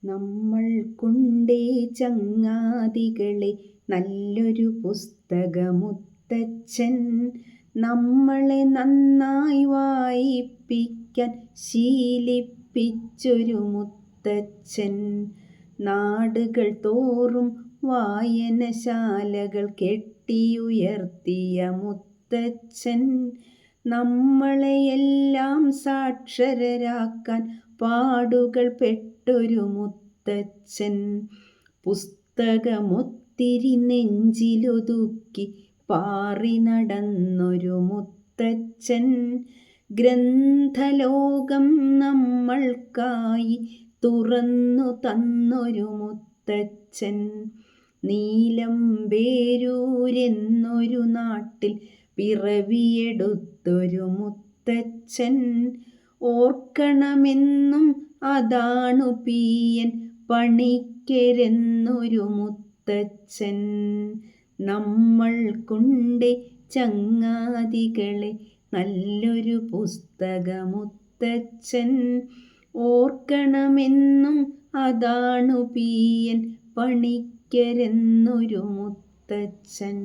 നമ്മൾക്കുണ്ടേ ചങ്ങാതികളെ നല്ലൊരു പുസ്തകമുത്തച്ഛൻ, നമ്മളെ നന്നായി വായിപ്പിക്കാൻ ശീലിപ്പിച്ചൊരു മുത്തച്ഛൻ. നാടുകൾ തോറും വായനശാലകൾ കെട്ടിയുയർത്തിയ മുത്തച്ഛൻ, നമ്മളെയെല്ലാം സാക്ഷരരാക്കാൻ പാടുകൾ പെട്ടൊരു മുത്തച്ഛൻ. പുസ്തകമൊത്തിരി നെഞ്ചിലൊതുക്കി പാറി നടന്നൊരു മുത്തച്ഛൻ, ഗ്രന്ഥലോകം നമ്മൾക്കായി തുറന്നു തന്നൊരു മുത്തച്ഛൻ. നീലമ്പേരൂരെന്നൊരു നാട്ടിൽ പിറവിയെടുത്തൊരു മുത്തച്ഛൻ, ഓർക്കണമെന്നും അതാണു പി.എൻ. പണിക്കരെന്നൊരു മുത്തച്ഛൻ. നമ്മൾക്കുണ്ടേ ചങ്ങാതികളെ നല്ലൊരു പുസ്തകമുത്തച്ഛൻ, ഓർക്കണമെന്നും അതാണു പി.എൻ. പണിക്കരെന്നൊരു മുത്തച്ഛൻ.